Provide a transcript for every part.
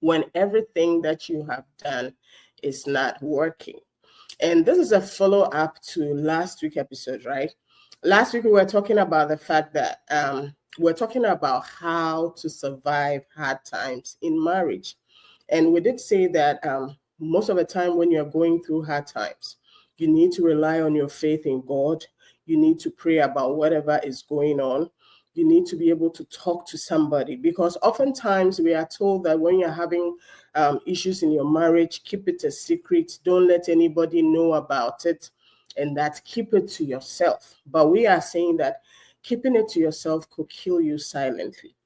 when everything that you have done is not working. And this is a follow-up to last week's episode, right? Last week we were talking about the fact that we're talking about how to survive hard times in marriage. And we did say that most of the time when you're going through hard times, you need to rely on your faith in God. You need to pray about whatever is going on. You need to be able to talk to somebody, because oftentimes we are told that when you're having issues in your marriage, keep it a secret. Don't let anybody know about it, and that keep it to yourself. But we are saying that keeping it to yourself could kill you silently.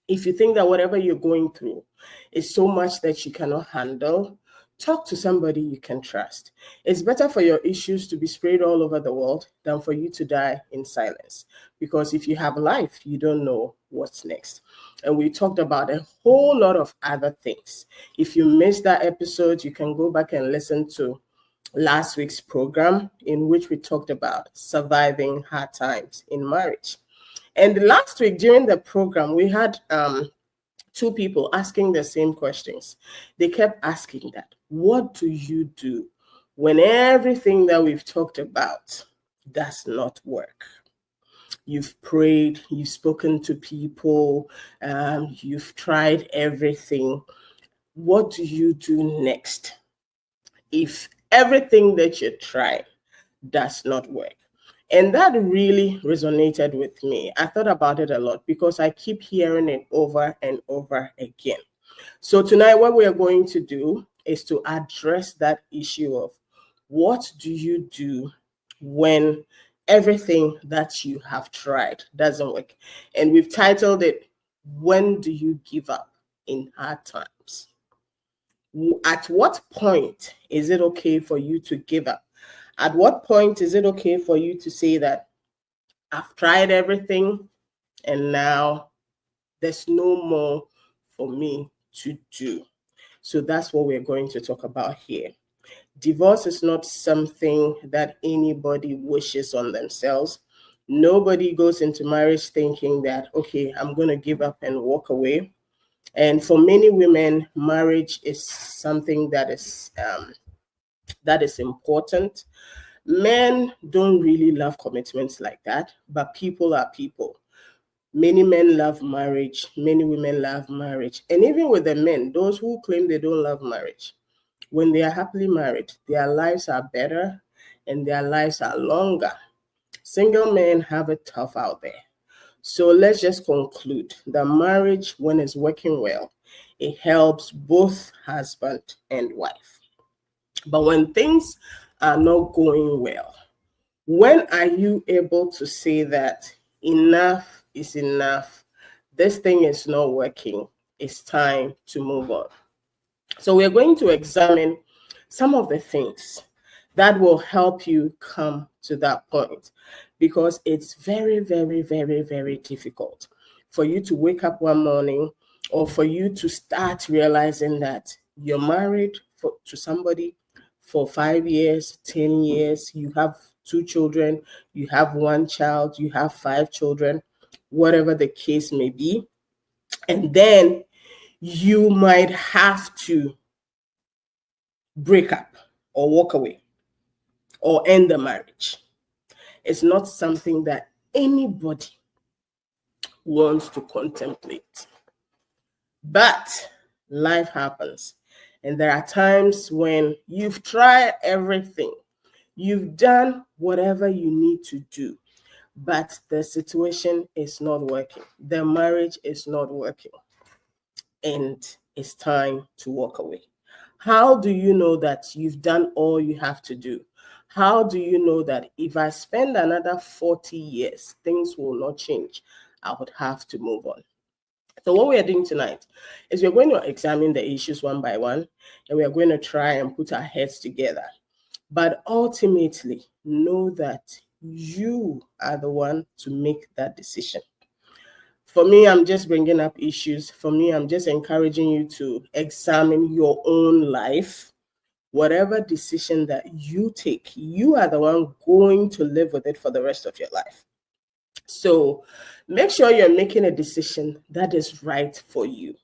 If you think that whatever you're going through is so much that you cannot handle, talk to somebody you can trust. It's better for your issues to be spread all over the world than for you to die in silence. Because if you have life, you don't know what's next. And we talked about a whole lot of other things. If you missed that episode, you can go back and listen to last week's program, in which we talked about surviving hard times in marriage. And last week during the program, we had two people asking the same questions. They kept asking that, what do you do when everything that we've talked about does not work? You've prayed, you've spoken to people, you've tried everything. What do you do next if everything that you try does not work? And that really resonated with me. I thought about it a lot because I keep hearing it over and over again. So tonight, what we are going to do is to address that issue of what do you do when everything that you have tried doesn't work? And we've titled it, When Do You Give Up in Hard Times? At what point is it okay for you to give up? At what point is it okay for you to say that I've tried everything and now there's no more for me to do? So that's what we're going to talk about here. Divorce is not something that anybody wishes on themselves. Nobody goes into marriage thinking that, okay, I'm going to give up and walk away. And for many women, marriage is something that is important. Men don't really love commitments like that, but people are people. Many men love marriage. Many women love marriage. And even with the men, those who claim they don't love marriage, when they are happily married, their lives are better and their lives are longer. Single men have it tough out there. So let's just conclude that marriage, when it's working well, it helps both husband and wife. But when things are not going well, when are you able to say that enough is enough? This thing is not working. It's time to move on. So we're going to examine some of the things that will help you come to that point, because it's very, very, very, very difficult for you to wake up one morning or for you to start realizing that you're married to somebody for 5 years, 10 years, you have 2 children, you have 1 child, you have 5 children, whatever the case may be. And then you might have to break up or walk away or end the marriage. It's not something that anybody wants to contemplate. But life happens. And there are times when you've tried everything. You've done whatever you need to do, but the situation is not working. The marriage is not working. And it's time to walk away. How do you know that you've done all you have to do? How do you know that if I spend another 40 years, things will not change? I would have to move on. So what we are doing tonight is we're going to examine the issues one by one, and we are going to try and put our heads together. But ultimately, know that you are the one to make that decision. For me, I'm just bringing up issues. For me, I'm just encouraging you to examine your own life. Whatever decision that you take, you are the one going to live with it for the rest of your life. So make sure you're making a decision that is right for you.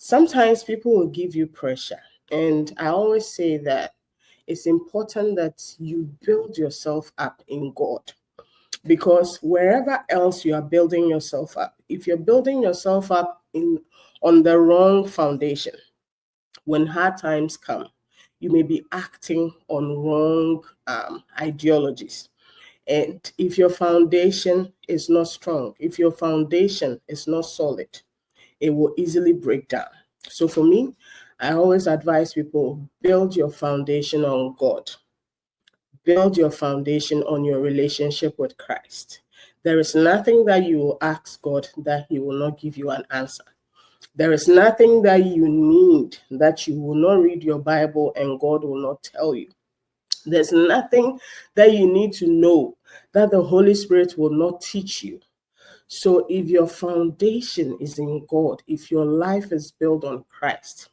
Sometimes people will give you pressure. And I always say that it's important that you build yourself up in God. Because wherever else you are building yourself up, if you're building yourself up on the wrong foundation, when hard times come, you may be acting on wrong ideologies. And if your foundation is not strong, if your foundation is not solid, it will easily break down. So for me, I always advise people, build your foundation on God. Build your foundation on your relationship with Christ. There is nothing that you will ask God that He will not give you an answer. There is nothing that you need that you will not read your Bible and God will not tell you. There's nothing that you need to know that the Holy Spirit will not teach you. So if your foundation is in God, if your life is built on Christ,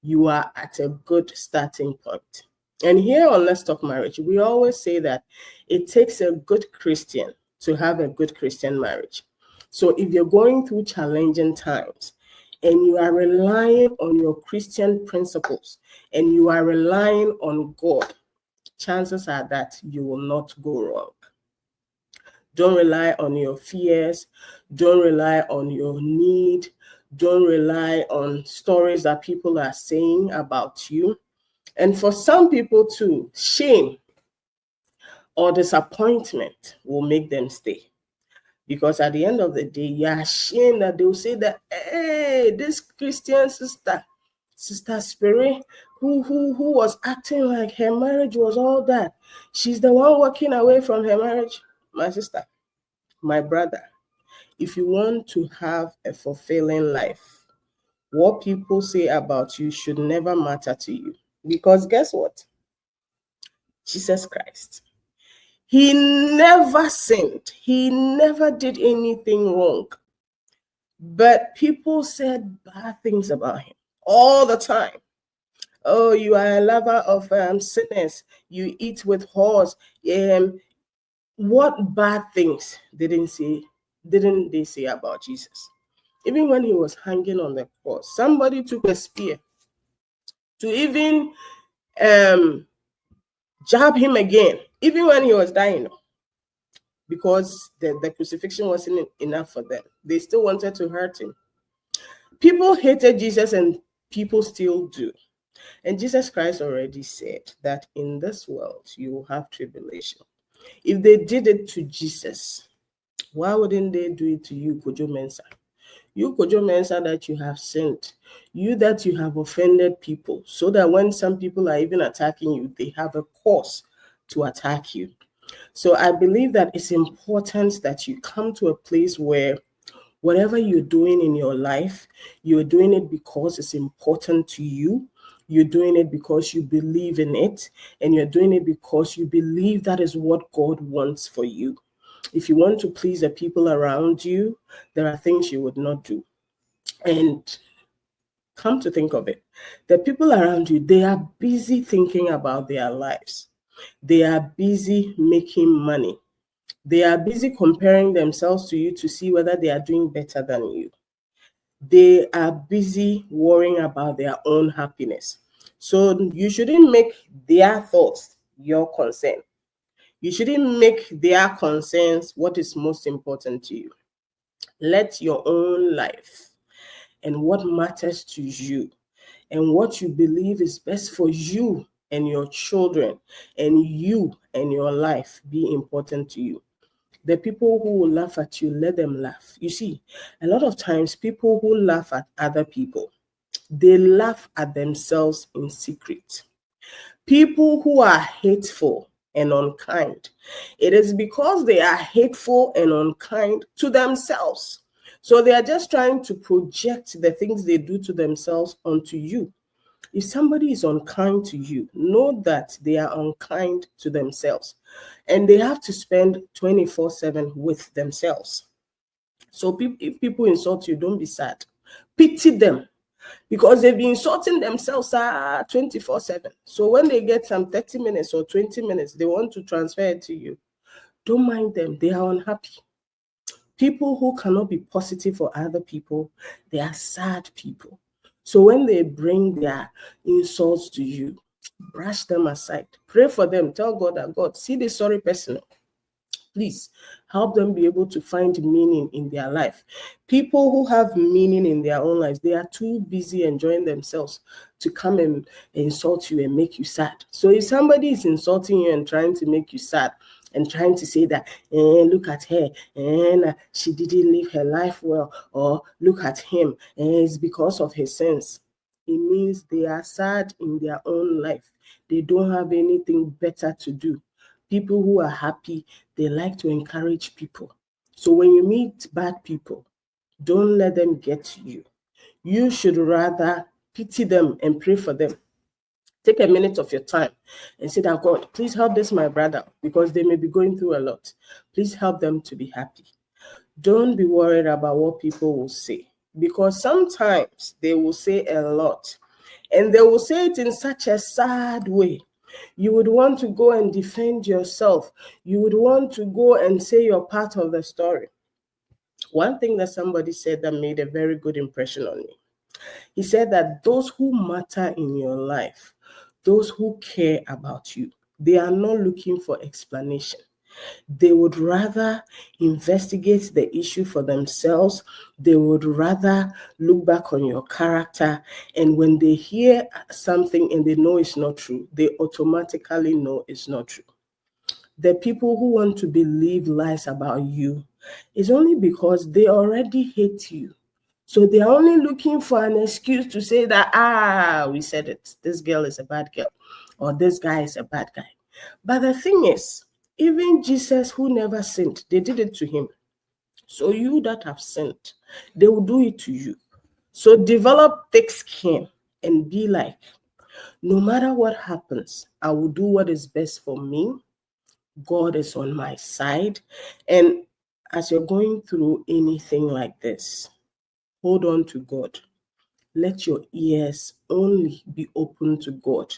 you are at a good starting point. And here on Let's Talk Marriage, we always say that it takes a good Christian to have a good Christian marriage. So if you're going through challenging times and you are relying on your Christian principles and you are relying on God, chances are that you will not go wrong. Don't rely on your fears. Don't rely on your need. Don't rely on stories that people are saying about you. And for some people too, shame or disappointment will make them stay. Because at the end of the day, you're ashamed that they'll say that, hey, this Christian sister Spirit, who was acting like her marriage was all that. She's the one walking away from her marriage. My sister, my brother, if you want to have a fulfilling life, what people say about you should never matter to you. Because guess what? Jesus Christ, He never sinned. He never did anything wrong. But people said bad things about Him all the time. Oh, you are a lover of sinners. You eat with whores. What bad things didn't they say about Jesus? Even when He was hanging on the cross, somebody took a spear to even jab Him again, even when He was dying, because the crucifixion wasn't enough for them. They still wanted to hurt Him. People hated Jesus and people still do. And Jesus Christ already said that in this world you will have tribulation. If they did it to Jesus, why wouldn't they do it to you, Kojo Mensah? You, Kojo Mensah, that you have sinned, you that you have offended people, so that when some people are even attacking you, they have a cause to attack you. So I believe that it's important that you come to a place where whatever you're doing in your life, you're doing it because it's important to you. You're doing it because you believe in it, and you're doing it because you believe that is what God wants for you. If you want to please the people around you, there are things you would not do. And come to think of it, the people around you, they are busy thinking about their lives. They are busy making money. They are busy comparing themselves to you to see whether they are doing better than you. They are busy worrying about their own happiness. So you shouldn't make their thoughts your concern. You shouldn't make their concerns what is most important to you. Let your own life and what matters to you and what you believe is best for you and your children and you and your life be important to you. The people who will laugh at you, let them laugh. You see, a lot of times people who laugh at other people, they laugh at themselves in secret. People who are hateful and unkind, it is because they are hateful and unkind to themselves. So they are just trying to project the things they do to themselves onto you. If somebody is unkind to you, know that they are unkind to themselves and they have to spend 24/7 with themselves. So if people insult you, don't be sad. Pity them, because they've been insulting themselves 24/7. So when they get some 30 minutes or 20 minutes, they want to transfer it to you. Don't mind them. They are unhappy. People who cannot be positive for other people, they are sad people. So when they bring their insults to you, brush them aside. Pray for them. Tell God that, God, see this sorry person. Please help them be able to find meaning in their life. People who have meaning in their own lives, they are too busy enjoying themselves to come and insult you and make you sad. So if somebody is insulting you and trying to make you sad and trying to say that, look at her, and she didn't live her life well, or look at him, and it's because of his sins, it means they are sad in their own life. They don't have anything better to do. People who are happy, they like to encourage people. So when you meet bad people, don't let them get to you. You should rather pity them and pray for them. Take a minute of your time and say that, God, please help this my brother, because they may be going through a lot. Please help them to be happy. Don't be worried about what people will say, because sometimes they will say a lot, and they will say it in such a sad way. You would want to go and defend yourself. You would want to go and say you're part of the story. One thing that somebody said that made a very good impression on me. He said that those who matter in your life, those who care about you, they are not looking for explanation. They would rather investigate the issue for themselves. They would rather look back on your character. And when they hear something and they know it's not true, they automatically know it's not true. The people who want to believe lies about you is only because they already hate you. So they are only looking for an excuse to say that, we said it, this girl is a bad girl, or this guy is a bad guy. But the thing is, even Jesus, who never sinned, they did it to him. So you that have sinned, they will do it to you. So develop thick skin and be like, no matter what happens, I will do what is best for me. God is on my side. And as you're going through anything like this, hold on to God. Let your ears only be open to God.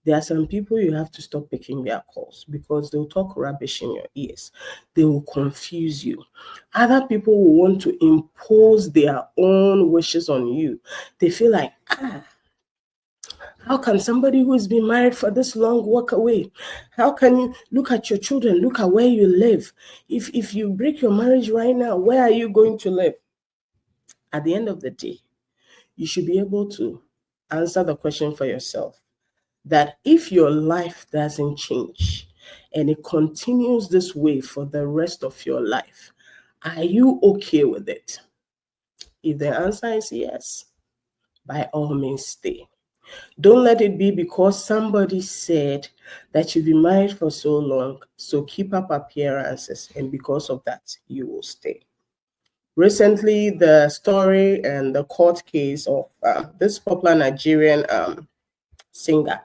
There are some people you have to stop picking their calls, because they'll talk rubbish in your ears. They will confuse you. Other people will want to impose their own wishes on you. They feel like, how can somebody who has been married for this long walk away? How can you look at your children? Look at where you live. If you break your marriage right now, where are you going to live? At the end of the day, you should be able to answer the question for yourself, that if your life doesn't change and it continues this way for the rest of your life, are you okay with it? If the answer is yes, by all means stay. Don't let it be because somebody said that you've been married for so long, so keep up appearances, and because of that, you will stay. Recently, the story and the court case of this popular Nigerian singer,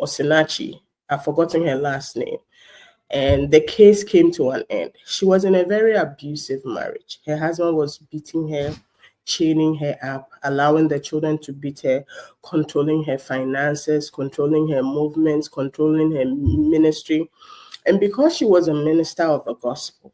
Osinachi, I've forgotten her last name, and the case came to an end. She was in a very abusive marriage. Her husband was beating her, chaining her up, allowing the children to beat her, controlling her finances, controlling her movements, controlling her ministry. And because she was a minister of the gospel,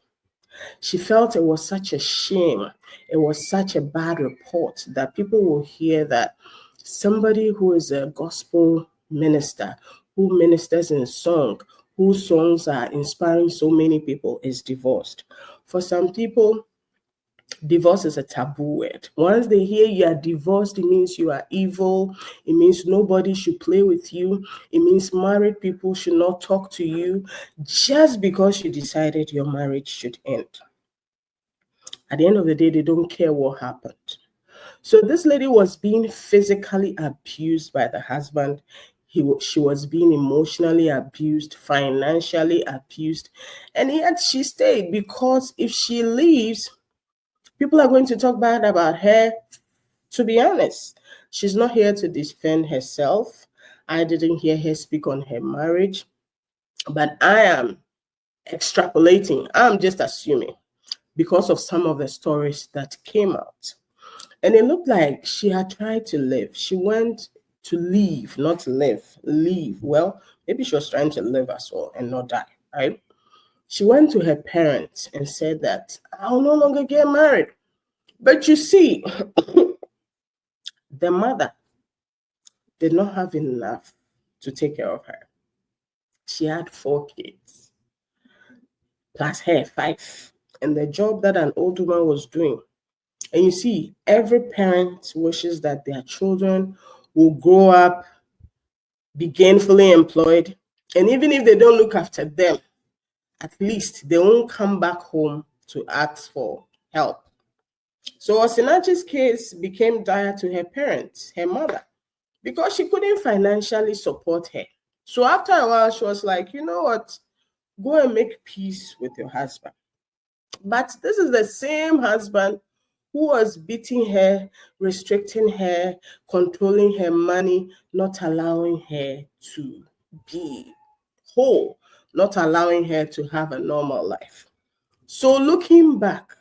she felt it was such a shame, it was such a bad report that people will hear that somebody who is a gospel minister, who ministers in song, whose songs are inspiring so many people, is divorced. For some people, divorce is a taboo word. Once they hear you are divorced, it means you are evil. It means nobody should play with you. It means married people should not talk to you just because you decided your marriage should end. At the end of the day, they don't care what happened. So this lady was being physically abused by the husband. She was being emotionally abused, financially abused. And yet she stayed, because if she leaves, people are going to talk bad about her. To be honest, she's not here to defend herself. I didn't hear her speak on her marriage, but I am extrapolating. I'm just assuming because of some of the stories that came out. And it looked like she had tried to live. She went to leave, not live, leave. Well, maybe she was trying to live as well and not die, right? She went to her parents and said that I'll no longer get married. But you see, The mother did not have enough to take care of her. She had 4 kids, plus her 5. And the job that an old woman was doing. And you see, every parent wishes that their children will grow up, be gainfully employed. And even if they don't look after them, at least they won't come back home to ask for help. So Osinachi's case became dire to her parents, her mother, because she couldn't financially support her. So after a while, she was like, you know what? Go and make peace with your husband. But this is the same husband who was beating her, restricting her, controlling her money, not allowing her to be whole, not allowing her to have a normal life. So looking back,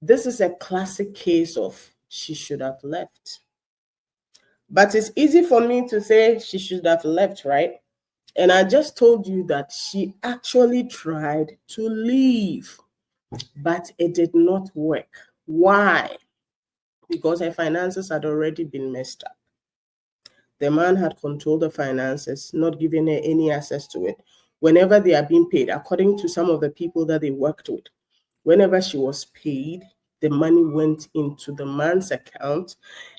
this is a classic case of she should have left. But it's easy for me to say she should have left, right? And I just told you that she actually tried to leave, but it did not work. Why? Because her finances had already been messed up. The man had controlled the finances, not giving her any access to it. Whenever they are being paid, according to some of the people that they worked with, whenever she was paid, the money went into the man's account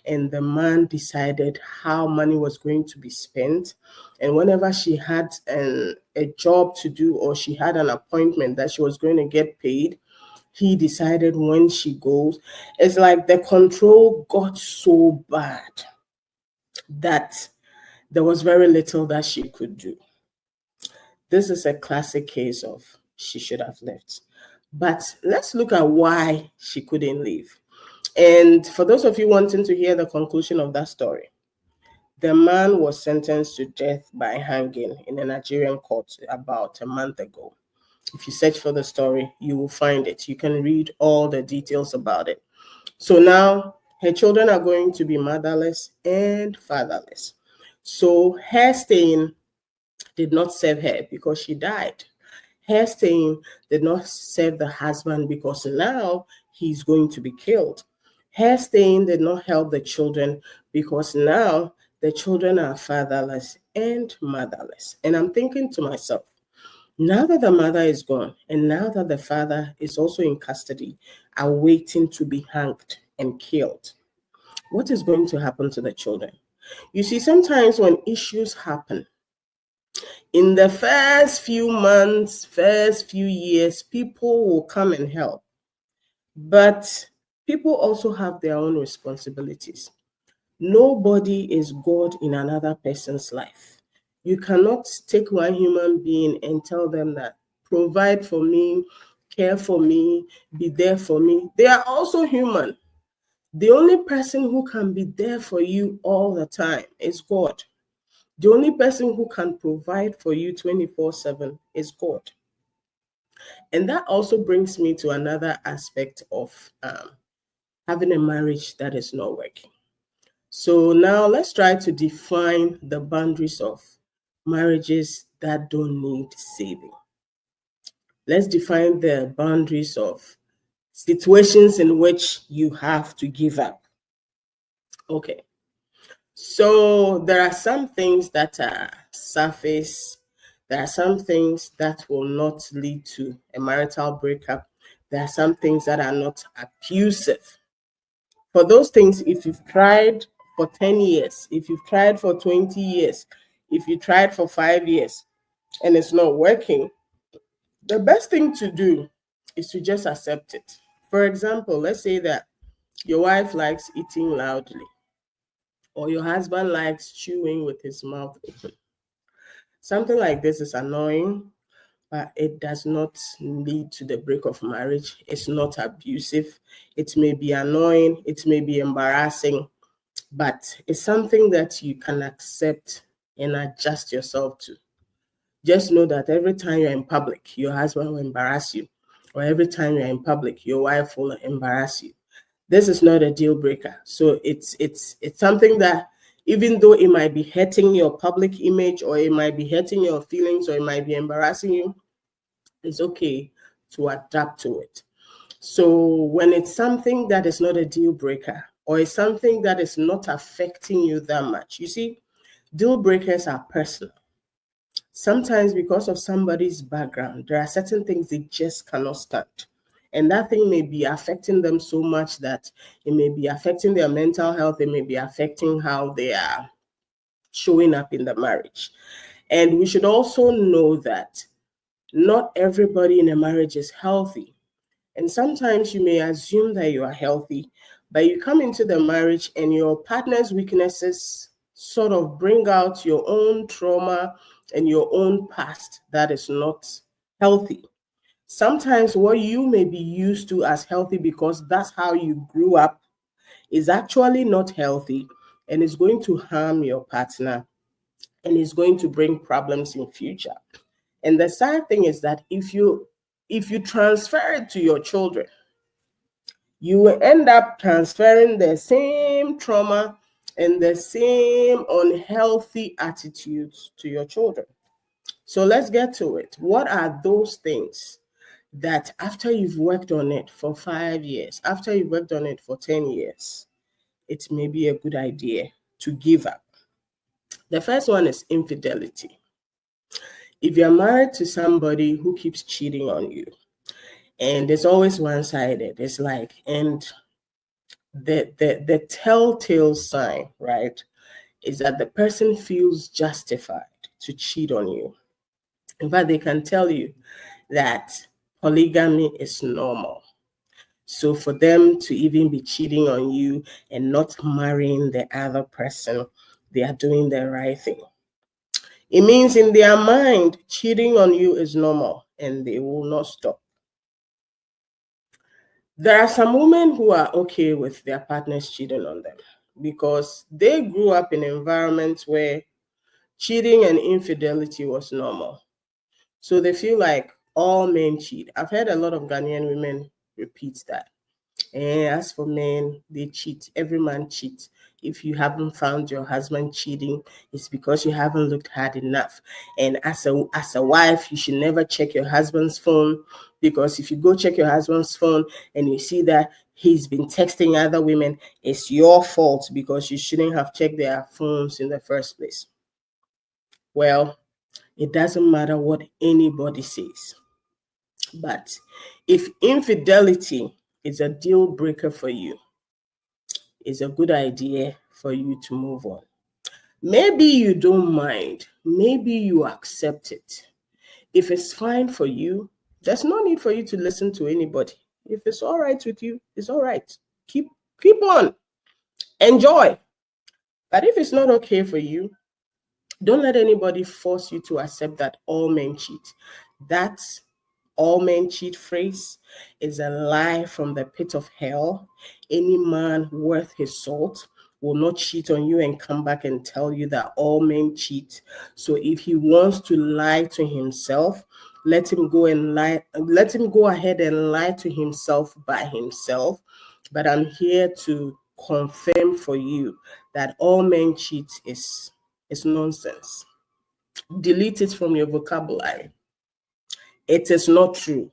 and the man decided how money was going to be spent. And whenever she had a job to do or she had an appointment that she was going to get paid, he decided when she goes. It's like the control got so bad that there was very little that she could do. This is a classic case of she should have left. But let's look at why she couldn't leave. And for those of you wanting to hear the conclusion of that story, the man was sentenced to death by hanging in a Nigerian court about a month ago. If you search for the story, you will find it. You can read all the details about it. So now her children are going to be motherless and fatherless. So her staying did not serve her because she died. Her staying did not serve the husband because now he's going to be killed. Her staying did not help the children because now the children are fatherless and motherless. And I'm thinking to myself, now that the mother is gone and now that the father is also in custody, awaiting to be hanged and killed, what is going to happen to the children? You see, sometimes when issues happen, in the first few months, first few years, people will come and help. But people also have their own responsibilities. Nobody is God in another person's life. You cannot take one human being and tell them that provide for me, care for me, be there for me. They are also human. The only person who can be there for you all the time is God. The only person who can provide for you 24/7 is God. And that also brings me to another aspect of having a marriage that is not working. So now let's try to define the boundaries of marriages that don't need saving. Let's define the boundaries of situations in which you have to give up. Okay. So there are some things that are surface. There are some things that will not lead to a marital breakup. There are some things that are not abusive. For those things, if you've tried for 10 years, if you've tried for 20 years, if you tried for 5 years and it's not working, the best thing to do is to just accept it. For example, let's say that your wife likes eating loudly, or your husband likes chewing with his mouth open. Something like this is annoying, but it does not lead to the break of marriage. It's not abusive. It may be annoying, it may be embarrassing, but it's something that you can accept and adjust yourself to. Just know that every time you're in public, your husband will embarrass you, or every time you're in public, your wife will embarrass you. This is not a deal breaker. So it's something that, even though it might be hurting your public image, or it might be hurting your feelings, or it might be embarrassing you, it's okay to adapt to it. So when it's something that is not a deal breaker, or it's something that is not affecting you that much. You see, deal breakers are personal. Sometimes because of somebody's background, there are certain things they just cannot stand. And that thing may be affecting them so much that it may be affecting their mental health. It may be affecting how they are showing up in the marriage. And we should also know that not everybody in a marriage is healthy. And sometimes you may assume that you are healthy, but you come into the marriage and your partner's weaknesses sort of bring out your own trauma and your own past that is not healthy. Sometimes what you may be used to as healthy because that's how you grew up is actually not healthy and is going to harm your partner and is going to bring problems in future. And the sad thing is that if you transfer it to your children, you will end up transferring the same trauma and the same unhealthy attitudes to your children. So let's get to it. What are those things that after you've worked on it for 5 years, after you've worked on it for 10 years, it may be a good idea to give up? The first one is infidelity. If you're married to somebody who keeps cheating on you, and it's always one-sided, it's like, and the telltale sign, right, is that the person feels justified to cheat on you. In fact, they can tell you that polygamy is normal. So for them to even be cheating on you and not marrying the other person, they are doing the right thing. It means in their mind, cheating on you is normal and they will not stop. There are some women who are okay with their partners cheating on them because they grew up in environments where cheating and infidelity was normal. So they feel like all men cheat. I've heard a lot of Ghanaian women repeat that. And as for men, they cheat. Every man cheats. If you haven't found your husband cheating, it's because you haven't looked hard enough. And as a wife, you should never check your husband's phone, because if you go check your husband's phone and you see that he's been texting other women, it's your fault because you shouldn't have checked their phones in the first place. Well, it doesn't matter what anybody says. But if infidelity is a deal breaker for you, it's a good idea for you to move on. Maybe you don't mind. Maybe you accept it. If it's fine for you, there's no need for you to listen to anybody. If it's all right with you, it's all right. Keep on. Enjoy. But if it's not okay for you, don't let anybody force you to accept that all men cheat. That's all men cheat phrase is a lie from the pit of hell. Any man worth his salt will not cheat on you and come back and tell you that all men cheat. So if he wants to lie to himself, let him go ahead and lie to himself by himself. But I'm here to confirm for you that all men cheat is nonsense. Delete it from your vocabulary. It is not true.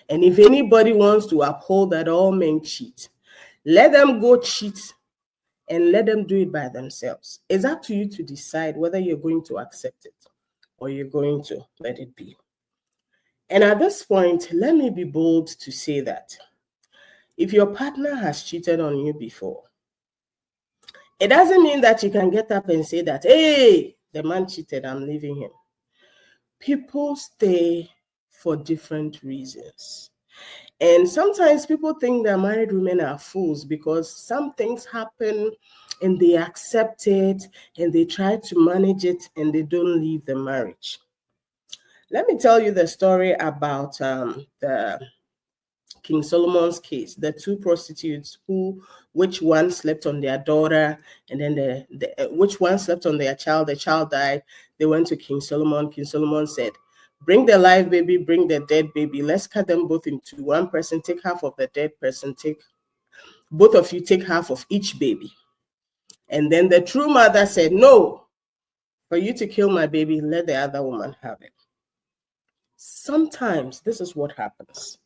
And if anybody wants to uphold that all men cheat, let them go cheat and let them do it by themselves. It's up to you to decide whether you're going to accept it or you're going to let it be. And at this point, let me be bold to say that if your partner has cheated on you before, it doesn't mean that you can get up and say that, hey, the man cheated, I'm leaving him. People stay for different reasons. And sometimes people think that married women are fools because some things happen and they accept it and they try to manage it and they don't leave the marriage. Let me tell you the story about the King Solomon's case, the two prostitutes which one slept on their daughter, and then which one slept on their child, the child died. They went to King Solomon. King Solomon said, bring the live baby, bring the dead baby. Let's cut them both into one person, take half of the dead person, both of you take half of each baby. And then the true mother said, no, for you to kill my baby, let the other woman have it. Sometimes this is what happens.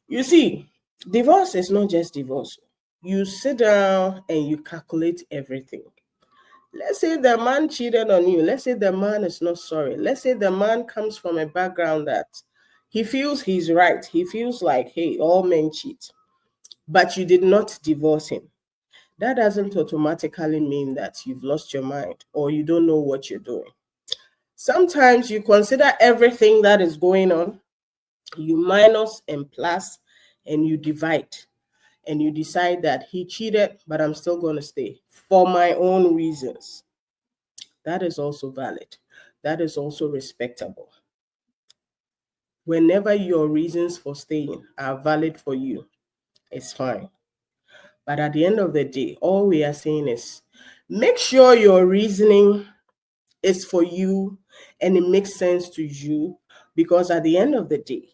You see, divorce is not just divorce. you sit down and you calculate everything. Let's say the man cheated on you. Let's say the man is not sorry. Let's say the man comes from a background that he feels he's right. He feels like, hey, all men cheat. But you did not divorce him. That doesn't automatically mean that you've lost your mind or you don't know what you're doing. Sometimes you consider everything that is going on, you minus and plus, and you divide. And you decide that he cheated, but I'm still going to stay for my own reasons. That is also valid. That is also respectable. Whenever your reasons for staying are valid for you, it's fine. But at the end of the day, all we are saying is make sure your reasoning is for you and it makes sense to you, because at the end of the day,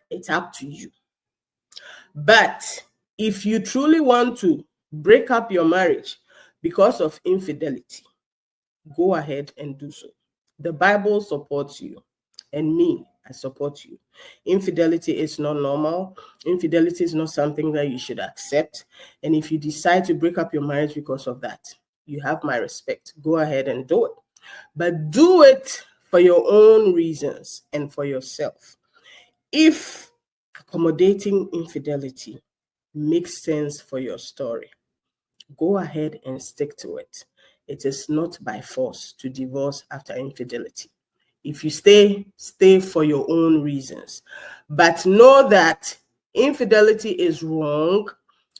it's up to you. But if you truly want to break up your marriage because of infidelity, go ahead and do so. The Bible supports you, and me, I support you. Infidelity is not normal. Infidelity is not something that you should accept. And if you decide to break up your marriage because of that, you have my respect. Go ahead and do it. But do it for your own reasons and for yourself. If accommodating infidelity makes sense for your story, go ahead and stick to it. It is not by force to divorce after infidelity. If you stay for your own reasons. But know that infidelity is wrong.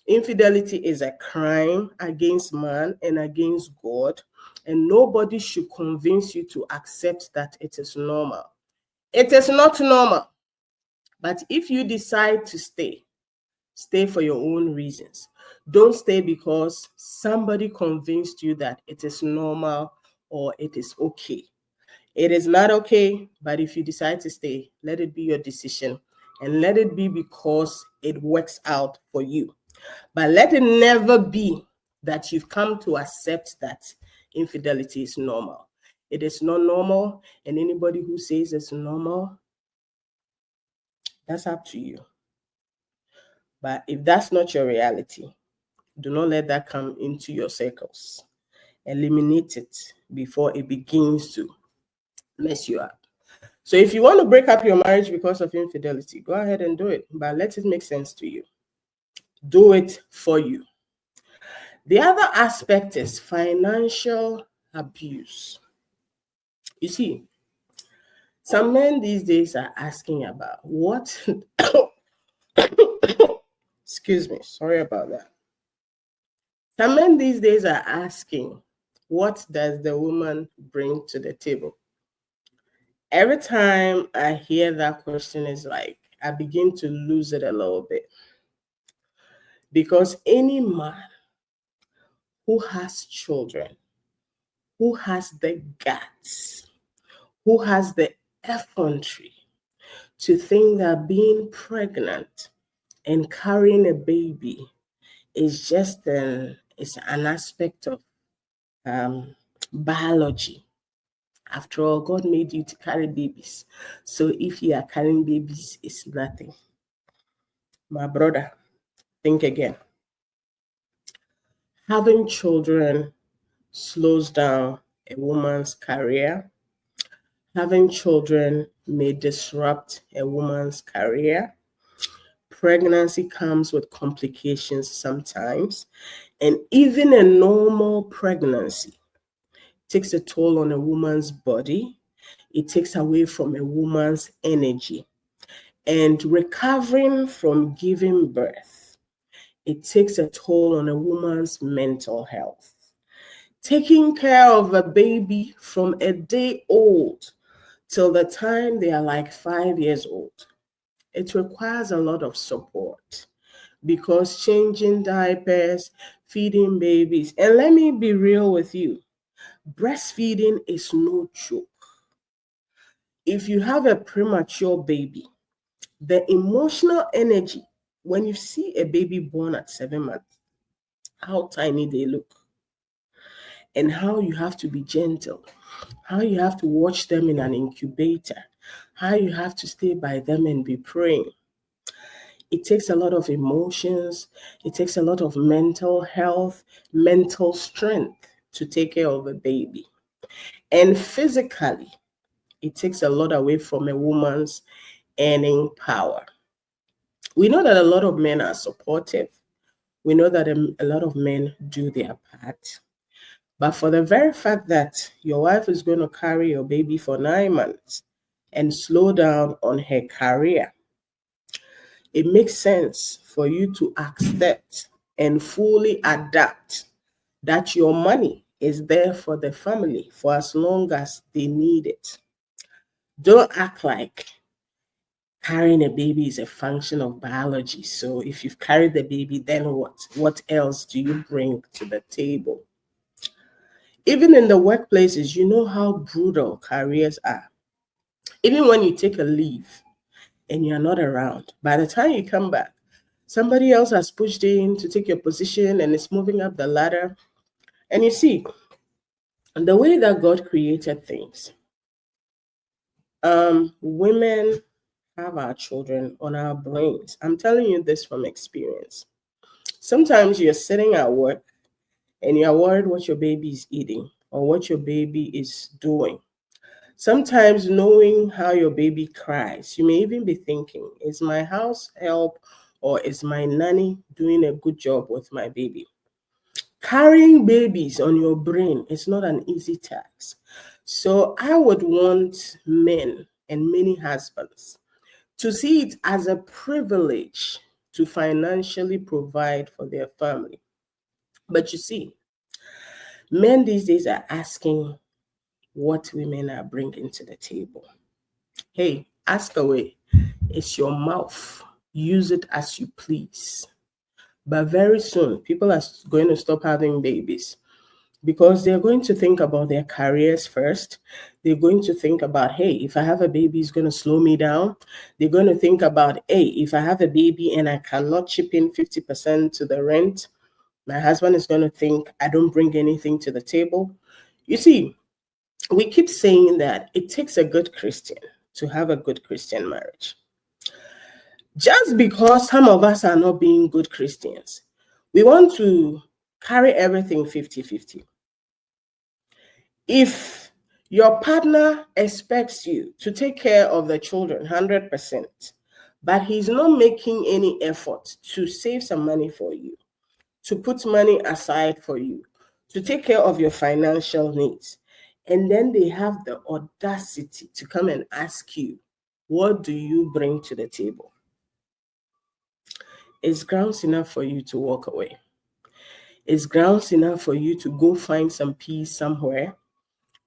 Infidelity is a crime against man and against God. And nobody should convince you to accept that it is normal. It is not normal. But if you decide to stay for your own reasons. Don't stay because somebody convinced you that it is normal or it is okay. It is not okay, but if you decide to stay, let it be your decision and let it be because it works out for you. But let it never be that you've come to accept that infidelity is normal. It is not normal, and anybody who says it's normal, that's up to you. But if that's not your reality, do not let that come into your circles. Eliminate it before it begins to mess you up. So if you want to break up your marriage because of infidelity, go ahead and do it, but let it make sense to you. Do it for you. The other aspect is financial abuse. You see, some men these days are asking about what excuse me, sorry about that. Some men these days are asking, what does the woman bring to the table? Every time I hear that question, is like I begin to lose it a little bit. Because any man who has children, who has the guts, who has the effrontery to think that being pregnant and carrying a baby is just it's an aspect of biology. After all, God made you to carry babies. So if you are carrying babies, it's nothing. My brother, think again. Having children slows down a woman's career. Having children may disrupt a woman's career. Pregnancy comes with complications sometimes. And even a normal pregnancy takes a toll on a woman's body. It takes away from a woman's energy. And recovering from giving birth, it takes a toll on a woman's mental health. Taking care of a baby from a day old till the time they are like 5 years old, it requires a lot of support, because changing diapers, feeding babies, and let me be real with you, breastfeeding is no joke. If you have a premature baby, the emotional energy, when you see a baby born at 7 months, how tiny they look, and how you have to be gentle, how you have to watch them in an incubator, how you have to stay by them and be praying. It takes a lot of emotions. It takes a lot of mental health, mental strength to take care of a baby. And physically, it takes a lot away from a woman's earning power. We know that a lot of men are supportive. We know that a lot of men do their part. But for the very fact that your wife is going to carry your baby for 9 months and slow down on her career, it makes sense for you to accept and fully adapt that your money is there for the family for as long as they need it. Don't act like carrying a baby is a function of biology. So if you've carried the baby, then what? What else do you bring to the table? Even in the workplaces, you know how brutal careers are. Even when you take a leave and you're not around, by the time you come back, somebody else has pushed in to take your position and is moving up the ladder. And you see, the way that God created things, women have our children on our brains. I'm telling you this from experience. Sometimes you're sitting at work and you're worried what your baby is eating or what your baby is doing. Sometimes knowing how your baby cries, you may even be thinking, is my house help or is my nanny doing a good job with my baby? Carrying babies on your brain is not an easy task. So I would want men and many husbands to see it as a privilege to financially provide for their family. But you see, men these days are asking what women are bringing to the table. Hey, ask away. It's your mouth. Use it as you please. But very soon, people are going to stop having babies because they're going to think about their careers first. They're going to think about, hey, if I have a baby, it's going to slow me down. They're going to think about, hey, if I have a baby and I cannot chip in 50% to the rent, my husband is going to think I don't bring anything to the table. You see, we keep saying that it takes a good Christian to have a good Christian marriage. Just because some of us are not being good Christians, we want to carry everything 50-50. If your partner expects you to take care of the children 100%, but he's not making any effort to save some money for you, to put money aside for you, to take care of your financial needs, and then they have the audacity to come and ask you, what do you bring to the table? It's grounds enough for you to walk away. It's grounds enough for you to go find some peace somewhere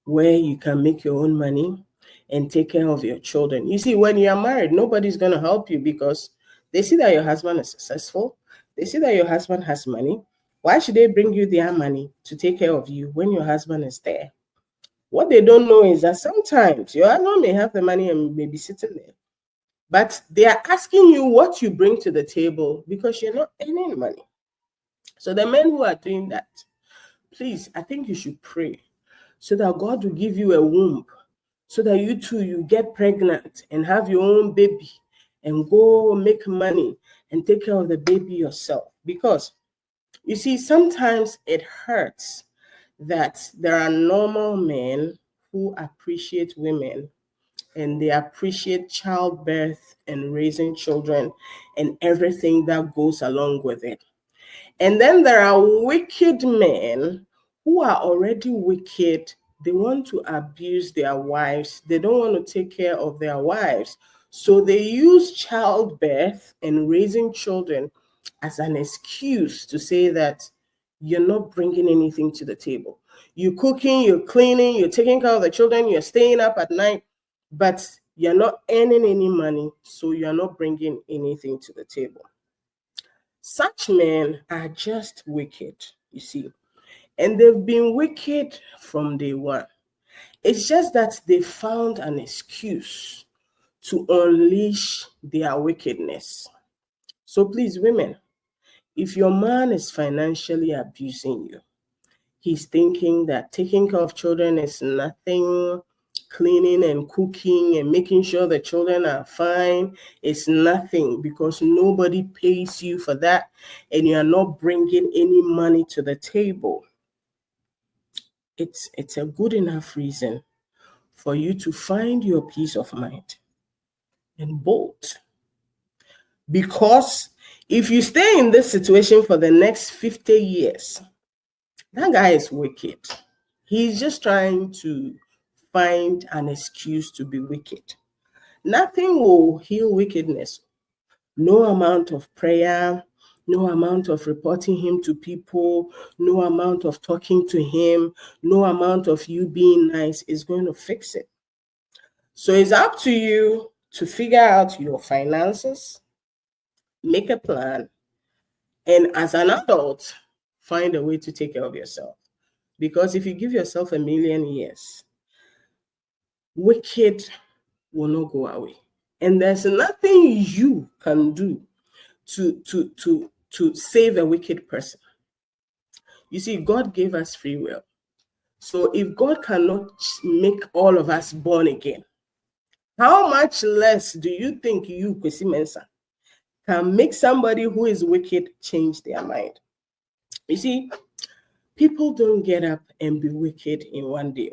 where you can make your own money and take care of your children. You see, when you're married, nobody's going to help you because they see that your husband is successful. They see that your husband has money. Why should they bring you their money to take care of you when your husband is there? What they don't know is that sometimes your husband may have the money and may be sitting there, but they are asking you what you bring to the table because you're not earning money. So the men who are doing that, please, I think you should pray so that God will give you a womb, so that you too, you get pregnant and have your own baby and go make money and take care of the baby yourself. Because you see, sometimes it hurts that there are normal men who appreciate women and they appreciate childbirth and raising children and everything that goes along with it. And then there are wicked men who are already wicked. They want to abuse their wives. They don't want to take care of their wives. So they use childbirth and raising children as an excuse to say that you're not bringing anything to the table. You're cooking, you're cleaning, you're taking care of the children, you're staying up at night, but you're not earning any money, so you're not bringing anything to the table. Such men are just wicked, you see, and they've been wicked from day one. It's just that they found an excuse to unleash their wickedness. So please, women, if your man is financially abusing you, he's thinking that taking care of children is nothing, cleaning and cooking and making sure the children are fine is nothing, because nobody pays you for that and you are not bringing any money to the table. It's a good enough reason for you to find your peace of mind and bolt. Because if you stay in this situation for the next 50 years, that guy is wicked. He's just trying to find an excuse to be wicked. Nothing will heal wickedness. No amount of prayer, no amount of reporting him to people, no amount of talking to him, no amount of you being nice is going to fix it. So it's up to you to figure out your finances, make a plan, and as an adult, find a way to take care of yourself. Because if you give yourself 1,000,000 years, wicked will not go away. And there's nothing you can do to save a wicked person. You see, God gave us free will. So if God cannot make all of us born again, how much less do you think you, Kwesi Mensah, can make somebody who is wicked change their mind? You see, people don't get up and be wicked in one day.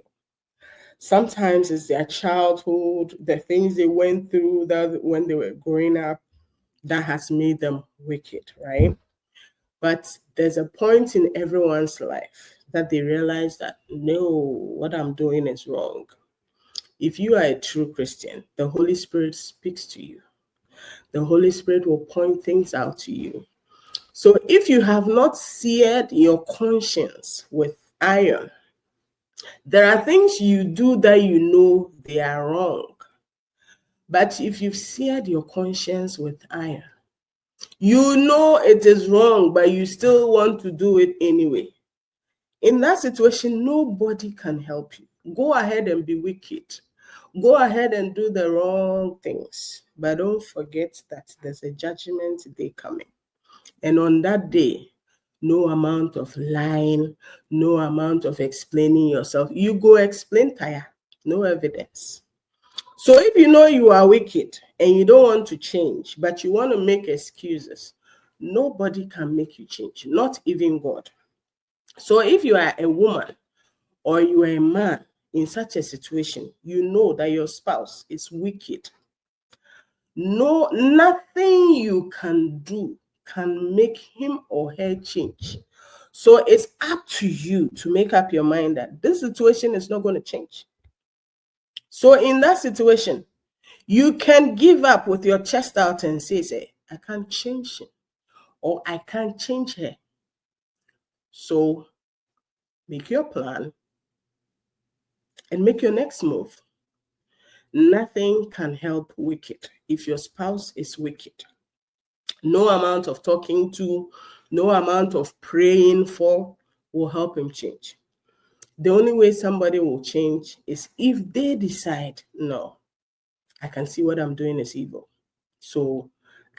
Sometimes it's their childhood, the things they went through that when they were growing up, that has made them wicked, right? But there's a point in everyone's life that they realize that, no, what I'm doing is wrong. If you are a true Christian, the Holy Spirit speaks to you. The Holy Spirit will point things out to you. So if you have not seared your conscience with iron, there are things you do that you know they are wrong. But if you've seared your conscience with iron, you know it is wrong, but you still want to do it anyway. In that situation, nobody can help you. Go ahead and be wicked. Go ahead and do the wrong things. But don't forget that there's a judgment day coming. And on that day, no amount of lying, no amount of explaining yourself. You go explain, tire, no evidence. So if you know you are wicked and you don't want to change, but you want to make excuses, nobody can make you change, not even God. So if you are a woman or you are a man in such a situation, you know that your spouse is wicked. No, nothing you can do can make him or her change. So it's up to you to make up your mind that this situation is not going to change. So in that situation, you can give up with your chest out and say, I can't change him or I can't change her. So make your plan and make your next move. Nothing can help wicked if your spouse is wicked. No amount of talking to, no amount of praying for will help him change. The only way somebody will change is if they decide, no, I can see what I'm doing is evil. So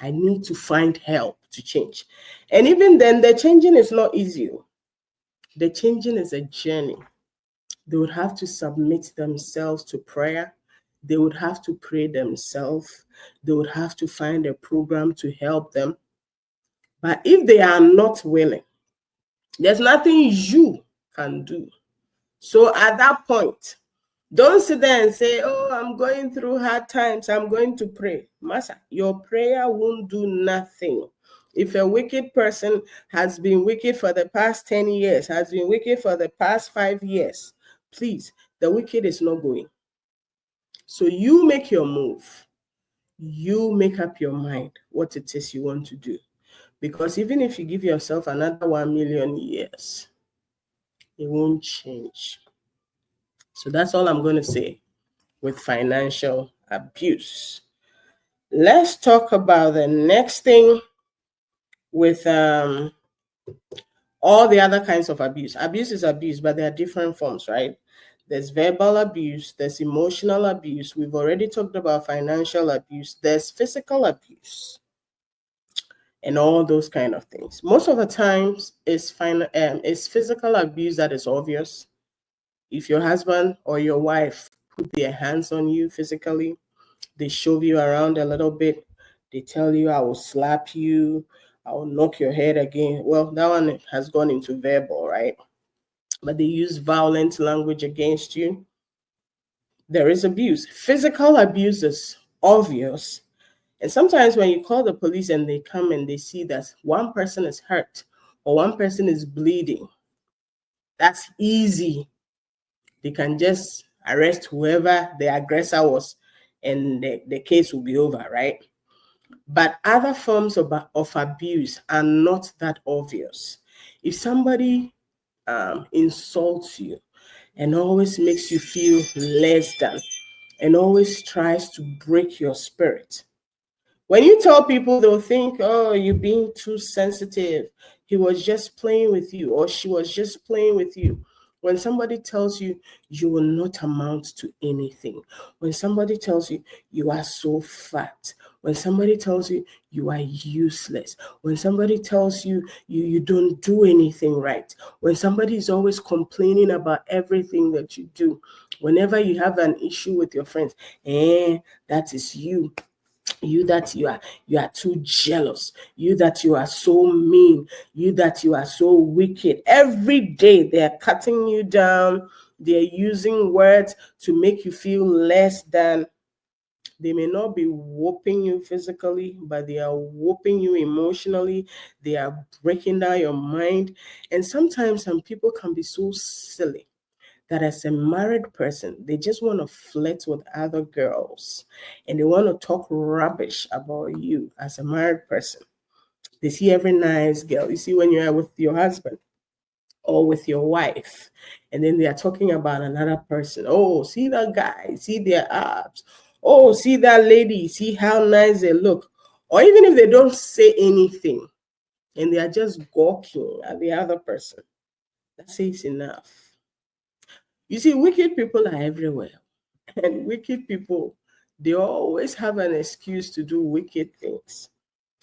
I need to find help to change. And even then, the changing is not easy. The changing is a journey. They would have to submit themselves to prayer. They would have to pray themselves. They would have to find a program to help them. But if they are not willing, there's nothing you can do. So at that point, don't sit there and say, oh, I'm going through hard times, I'm going to pray. Master, your prayer won't do nothing. If a wicked person has been wicked for the past 10 years, has been wicked for the past 5 years, please, the wicked is not going. So you make your move. You make up your mind what it is you want to do. Because even if you give yourself another 1,000,000 years, it won't change. So that's all I'm going to say with financial abuse. Let's talk about the next thing with all the other kinds of abuse. Abuse is abuse, but there are different forms, right? There's verbal abuse, there's emotional abuse. We've already talked about financial abuse. There's physical abuse and all those kind of things. Most of the times, it's physical abuse that is obvious. If your husband or your wife put their hands on you physically. They shove you around a little bit. They tell you, I will slap you. I will knock your head again. Well, that one has gone into verbal, right? But they use violent language against you. There is abuse. Physical abuse is obvious. And sometimes when you call the police and they come and they see that one person is hurt or one person is bleeding, that's easy. They can just arrest whoever the aggressor was and the case will be over, right? But other forms of abuse are not that obvious. If somebody insults you and always makes you feel less than and always tries to break your spirit, when you tell people, they'll think, oh, you're being too sensitive. He was just playing with you, or she was just playing with you. When somebody tells you, you will not amount to anything. When somebody tells you, you are so fat. When somebody tells you, you are useless. When somebody tells you, you don't do anything right. When somebody is always complaining about everything that you do. Whenever you have an issue with your friends, that is you. You that you are too jealous, you that you are so mean, you that you are so wicked. Every day they are cutting you down. They're using words to make you feel less than. They may not be whooping you physically, but they are whooping you emotionally. They are breaking down your mind. And sometimes some people can be so silly that as a married person, they just want to flirt with other girls and they want to talk rubbish about you as a married person. They see every nice girl. You see when you are with your husband or with your wife, and then they are talking about another person. Oh, see that guy, see their abs. Oh, see that lady, see how nice they look. Or even if they don't say anything and they are just gawking at the other person, that says enough. You see, wicked people are everywhere. And wicked people, they always have an excuse to do wicked things.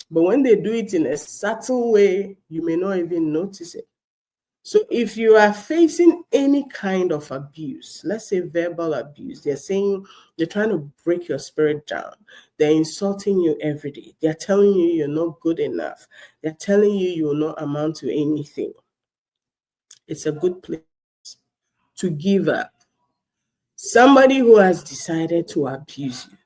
But when they do it in a subtle way, you may not even notice it. So if you are facing any kind of abuse, let's say verbal abuse, they're trying to break your spirit down. They're insulting you every day. They're telling you you're not good enough. They're telling you you will not amount to anything. It's a good place to give up. Somebody who has decided to abuse you,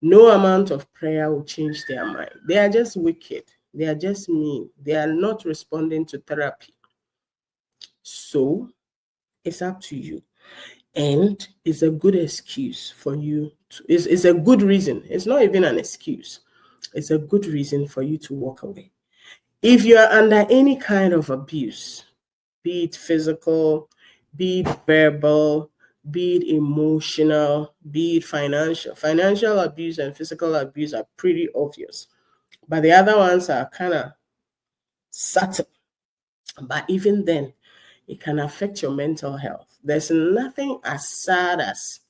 no amount of prayer will change their mind. They are just wicked. They are just mean. They are not responding to therapy. So it's up to you. And it's a good excuse for you. It's a good reason. It's not even an excuse. It's a good reason for you to walk away. If you are under any kind of abuse, be it physical, be it verbal, be it emotional, be it financial. Financial abuse and physical abuse are pretty obvious, but the other ones are kind of subtle. But even then, it can affect your mental health. There's nothing as sad as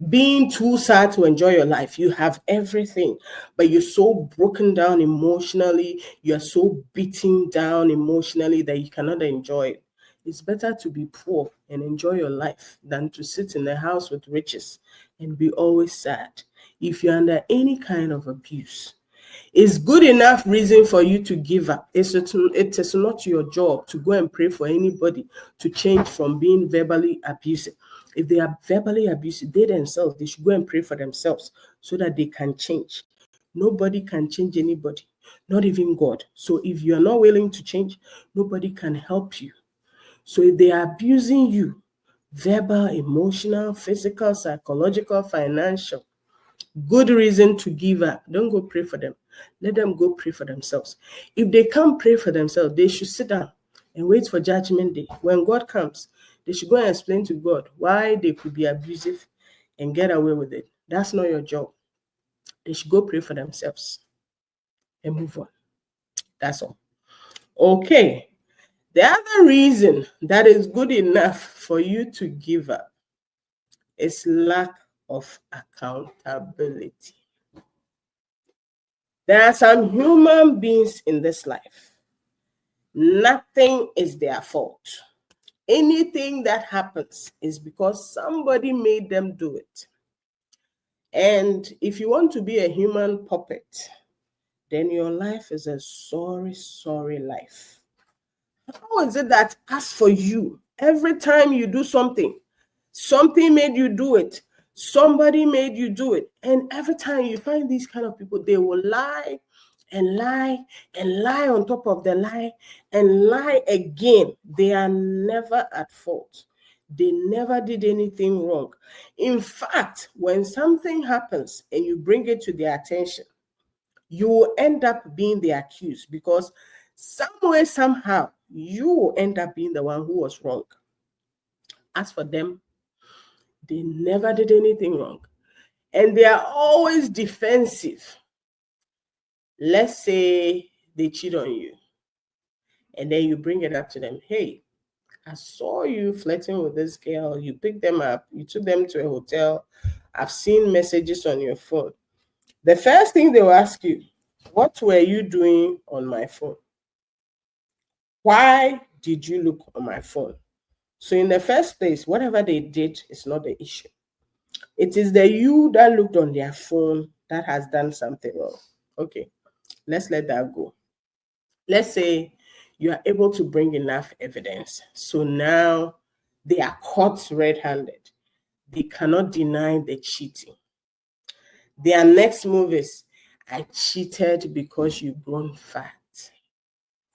being too sad to enjoy your life. You have everything, but you're so broken down emotionally, you're so beaten down emotionally that you cannot enjoy it. It's better to be poor and enjoy your life than to sit in a house with riches and be always sad. If you're under any kind of abuse, it's good enough reason for you to give up. It is not your job to go and pray for anybody to change from being verbally abusive. If they are verbally abusive, they themselves, they should go and pray for themselves so that they can change. Nobody can change anybody, not even God. So if you are not willing to change, nobody can help you. So if they are abusing you, verbal, emotional, physical, psychological, financial, good reason to give up. Don't go pray for them. Let them go pray for themselves. If they can't pray for themselves, they should sit down and wait for judgment day. When God comes, they should go and explain to God why they could be abusive and get away with it. That's not your job. They should go pray for themselves and move on. That's all. Okay. The other reason that is good enough for you to give up is lack of accountability. There are some human beings in this life. Nothing is their fault. Anything that happens is because somebody made them do it. And if you want to be a human puppet, then your life is a sorry, sorry life. How is it that as for you, every time you do something, something made you do it, somebody made you do it, and every time you find these kind of people, they will lie and lie and lie on top of the lie and lie again. They are never at fault. They never did anything wrong. In fact, when something happens and you bring it to their attention, you will end up being the accused, because some way, somehow, you will end up being the one who was wrong. As for them, they never did anything wrong. And they are always defensive. Let's say they cheat on you. And then you bring it up to them. Hey, I saw you flirting with this girl. You picked them up. You took them to a hotel. I've seen messages on your phone. The first thing they will ask you, what were you doing on my phone? Why did you look on my phone? So in the first place, whatever they did is not the issue. It is the you that looked on their phone that has done something wrong. Okay, let's let that go. Let's say you are able to bring enough evidence. So now they are caught red-handed. They cannot deny the cheating. Their next move is, I cheated because you've grown fat.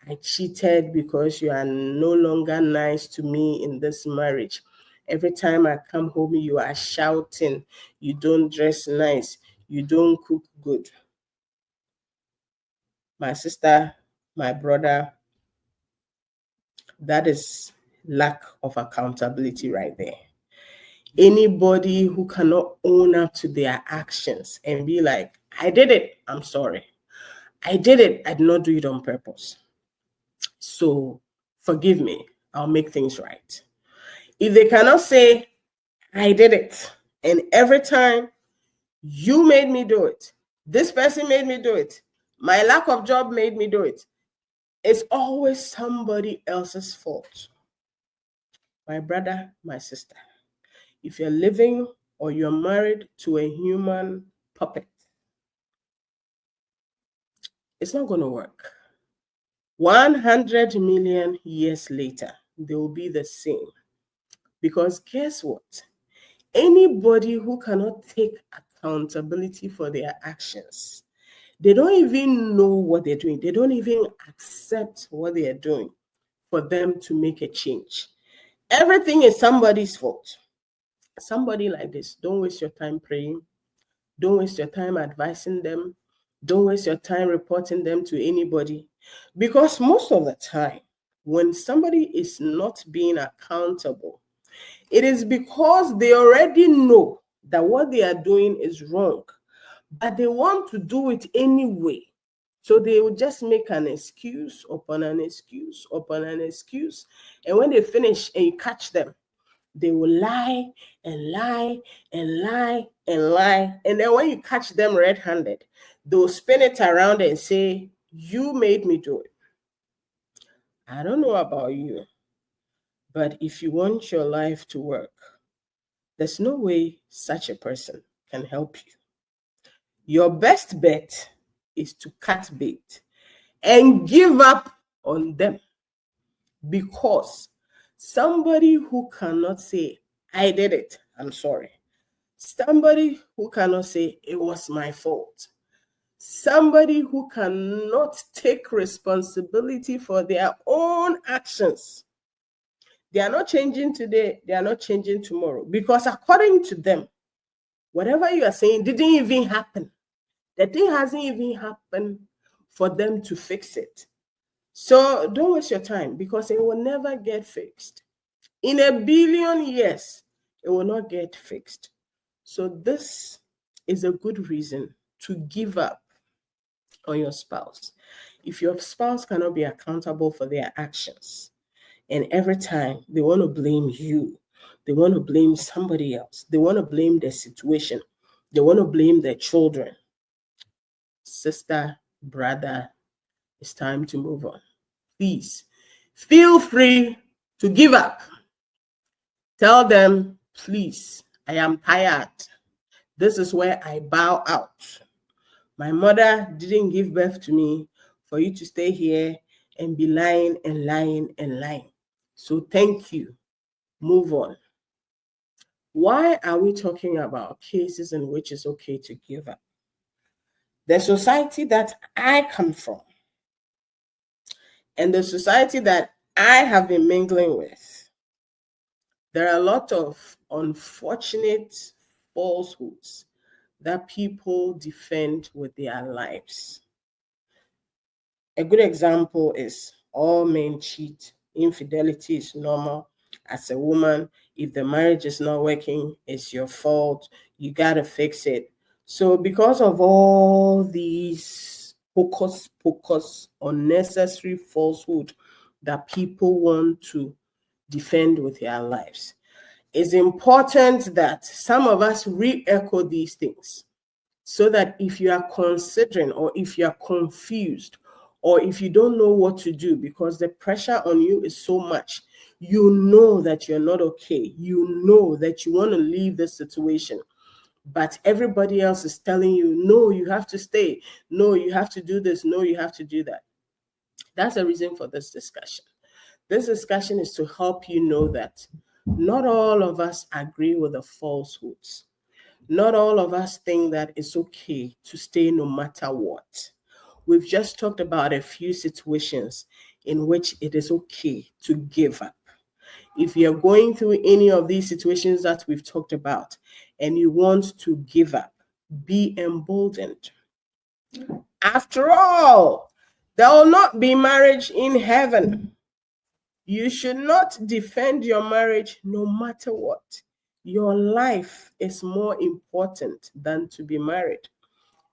I cheated because you are no longer nice to me in this marriage. Every time I come home, you are shouting. You don't dress nice. You don't cook good. My sister, my brother, that is lack of accountability right there. Anybody who cannot own up to their actions and be like, I did it, I'm sorry. I did it, I did not do it on purpose. So forgive me, I'll make things right. If they cannot say, I did it, and every time you made me do it, this person made me do it, my lack of job made me do it, it's always somebody else's fault. My brother, my sister, if you're living or you're married to a human puppet, it's not going to work. 100 million years later, they will be the same. Because guess what? Anybody who cannot take accountability for their actions, they don't even know what they're doing. They don't even accept what they are doing for them to make a change. Everything is somebody's fault. Somebody like this, don't waste your time praying. Don't waste your time advising them. Don't waste your time reporting them to anybody. Because most of the time, when somebody is not being accountable, it is because they already know that what they are doing is wrong, but they want to do it anyway. So they will just make an excuse upon an excuse upon an excuse. And when they finish and you catch them, they will lie and lie and lie and lie. And then when you catch them red-handed, they'll spin it around and say, you made me do it. I don't know about you, but if you want your life to work, there's no way such a person can help you. Your best bet is to cut bait and give up on them, because somebody who cannot say, I did it, I'm sorry. Somebody who cannot say, it was my fault. Somebody who cannot take responsibility for their own actions. They are not changing today, they are not changing tomorrow. Because according to them, whatever you are saying didn't even happen. The thing hasn't even happened for them to fix it. So don't waste your time, because it will never get fixed. In 1 billion years, it will not get fixed. So this is a good reason to give up on your spouse. If your spouse cannot be accountable for their actions, and every time they want to blame you, they want to blame somebody else, they want to blame the situation, they want to blame their children, sister, brother, it's time to move on. Please feel free to give up. Tell them, please, I am tired. This is where I bow out. My mother didn't give birth to me for you to stay here and be lying and lying and lying. So thank you. Move on. Why are we talking about cases in which it's okay to give up? The society that I come from and the society that I have been mingling with, there are a lot of unfortunate falsehoods that people defend with their lives. A good example is all men cheat. Infidelity is normal. As a woman, if the marriage is not working, it's your fault. You got to fix it. So because of all these hocus unnecessary falsehood that people want to defend with their lives, it's important that some of us re-echo these things so that if you are considering or if you are confused or if you don't know what to do because the pressure on you is so much, you know that you're not okay. You know that you want to leave this situation, but everybody else is telling you, no, you have to stay. No, you have to do this. No, you have to do that. That's the reason for this discussion. This discussion is to help you know that not all of us agree with the falsehoods. Not all of us think that it's okay to stay no matter what. We've just talked about a few situations in which it is okay to give up. If you're going through any of these situations that we've talked about and you want to give up, be emboldened. After all, there will not be marriage in heaven. You should not defend your marriage no matter what. Your life is more important than to be married.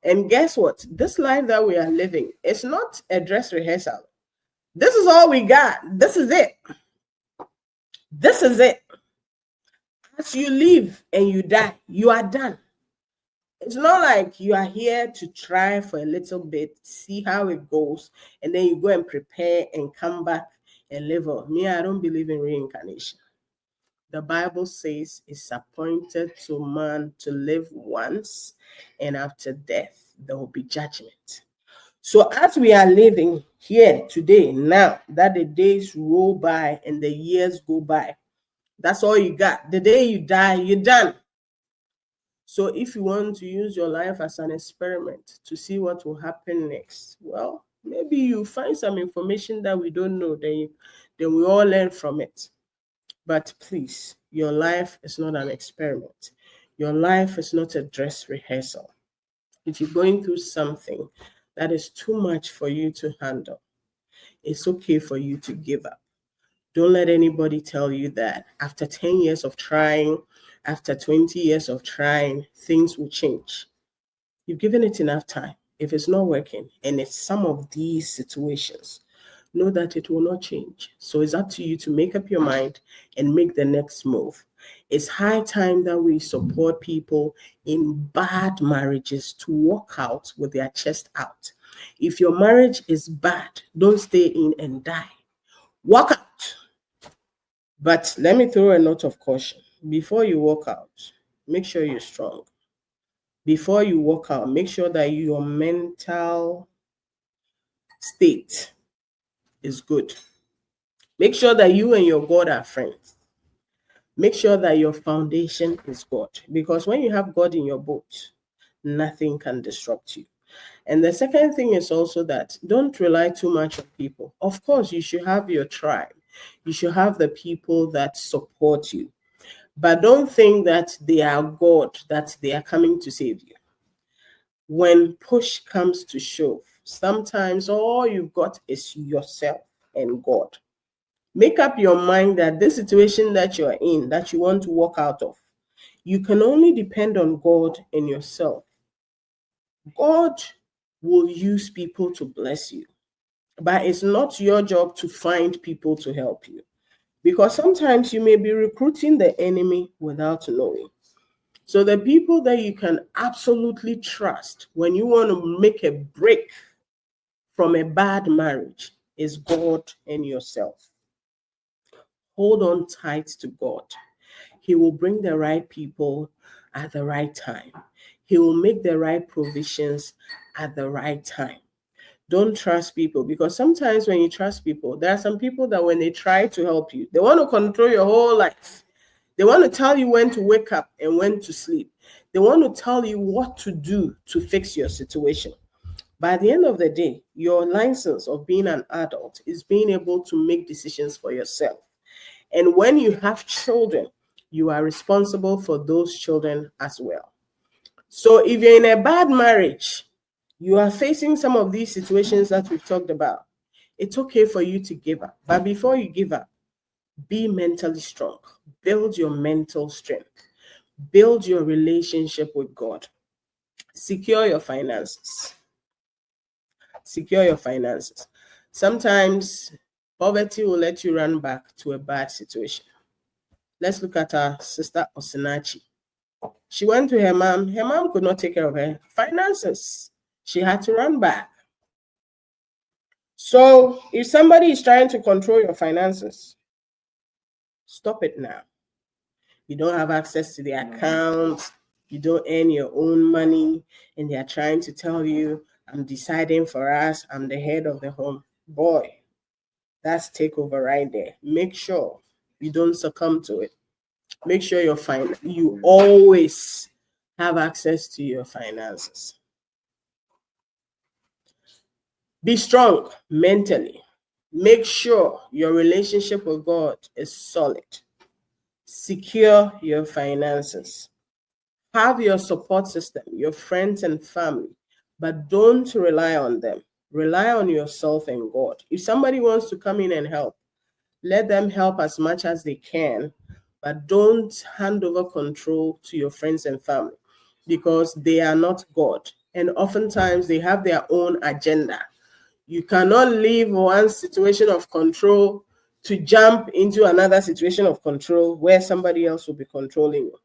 And guess what? This life that we are living is not a dress rehearsal. This is all we got. This is it. This is it. As you live and you die, you are done. It's not like you are here to try for a little bit, see how it goes, and then you go and prepare and come back and live on. Me, I don't believe in reincarnation. The Bible says it's appointed to man to live once, and after death, there will be judgment. So as we are living here today, now that the days roll by and the years go by, that's all you got. The day you die, you're done. So if you want to use your life as an experiment to see what will happen next, well, maybe you find some information that we don't know, then we all learn from it. But please, your life is not an experiment. Your life is not a dress rehearsal. If you're going through something that is too much for you to handle, it's okay for you to give up. Don't let anybody tell you that after 10 years of trying, after 20 years of trying, things will change. You've given it enough time. If it's not working, and it's some of these situations, know that it will not change. So it's up to you to make up your mind and make the next move. It's high time that we support people in bad marriages to walk out with their chest out. If your marriage is bad, don't stay in and die. Walk out. But let me throw a note of caution. Before you walk out, make sure you're strong. Before you walk out, make sure that your mental state is good. Make sure that you and your God are friends. Make sure that your foundation is God. Because when you have God in your boat, nothing can disrupt you. And the second thing is also that don't rely too much on people. Of course, you should have your tribe. You should have the people that support you. But don't think that they are God, that they are coming to save you. When push comes to shove, sometimes all you've got is yourself and God. Make up your mind that this situation that you're in, that you want to walk out of, you can only depend on God and yourself. God will use people to bless you, but it's not your job to find people to help you, because sometimes you may be recruiting the enemy without knowing. So the people that you can absolutely trust when you want to make a break from a bad marriage is God and yourself. Hold on tight to God. He will bring the right people at the right time. He will make the right provisions at the right time. Don't trust people, because sometimes when you trust people, there are some people that when they try to help you, they want to control your whole life. They want to tell you when to wake up and when to sleep. They want to tell you what to do to fix your situation. By the end of the day, your license of being an adult is being able to make decisions for yourself. And when you have children, you are responsible for those children as well. So if you're in a bad marriage, you are facing some of these situations that we've talked about, it's okay for you to give up. But before you give up, be mentally strong. Build your mental strength. Build your relationship with God. Secure your finances. Secure your finances. Sometimes poverty will let you run back to a bad situation. Let's look at our sister Osinachi. She went to her mom. Her mom could not take care of her finances. She had to run back. So if somebody is trying to control your finances, stop it now. You don't have access to the accounts. You don't earn your own money. And they are trying to tell you, I'm deciding for us. I'm the head of the home. Boy, that's takeover right there. Make sure you don't succumb to it. Make sure you always have access to your finances. Be strong mentally. Make sure your relationship with God is solid. Secure your finances. Have your support system, your friends and family, but don't rely on them. Rely on yourself and God. If somebody wants to come in and help, let them help as much as they can, but don't hand over control to your friends and family, because they are not God. And oftentimes they have their own agenda. You cannot leave one situation of control to jump into another situation of control where somebody else will be controlling you.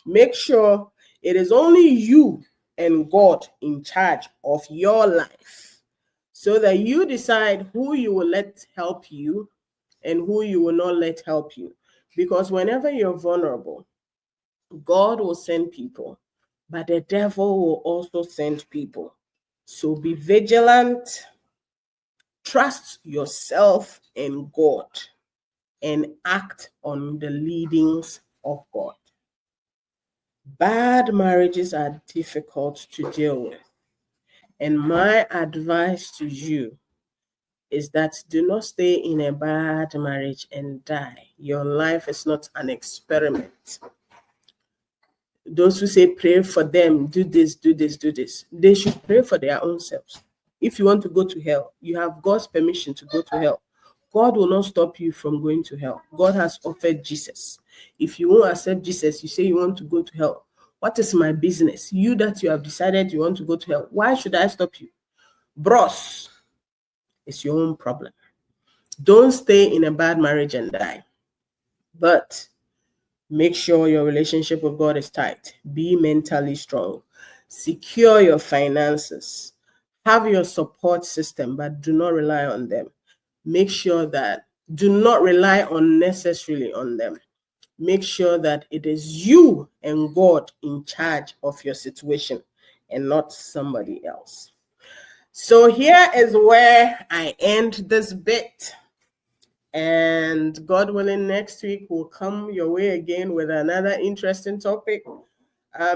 Make sure it is only you and God in charge of your life, so that you decide who you will let help you and who you will not let help you. Because whenever you're vulnerable, God will send people, but the devil will also send people. So be vigilant, trust yourself and God, and act on the leadings of God. Bad marriages are difficult to deal with. And my advice to you is that do not stay in a bad marriage and die. Your life is not an experiment. Those who say pray for them, do this, do this, do this, they should pray for their own selves. If you want to go to hell, you have God's permission to go to hell. God will not stop you from going to hell. God has offered Jesus. If you won't accept Jesus, you say you want to go to hell. What is my business? You that you have decided you want to go to hell. Why should I stop you? Bros, it's your own problem. Don't stay in a bad marriage and die. But make sure your relationship with God is tight. Be mentally strong. Secure your finances. Have your support system, but do not rely on them. Make sure that do not rely unnecessarily on them. Make sure that it is you and God in charge of your situation and not somebody else. So here is where I end this bit. And God willing, next week we'll come your way again with another interesting topic.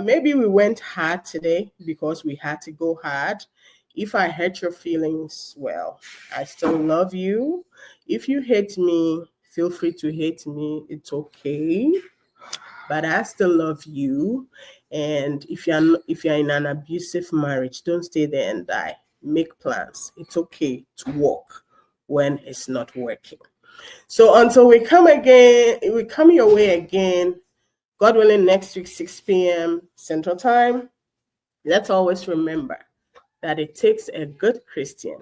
Maybe we went hard today because we had to go hard. If I hurt your feelings, well, I still love you. If you hate me, feel free to hate me. It's okay. But I still love you. And if you're in an abusive marriage, don't stay there and die. Make plans. It's okay to walk when it's not working. So until we come your way again, God willing, next week, 6 p.m. Central Time, let's always remember that it takes a good Christian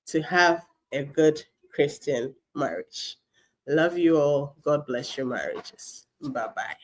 to have a good Christian marriage. Love you all. God bless your marriages. Bye-bye.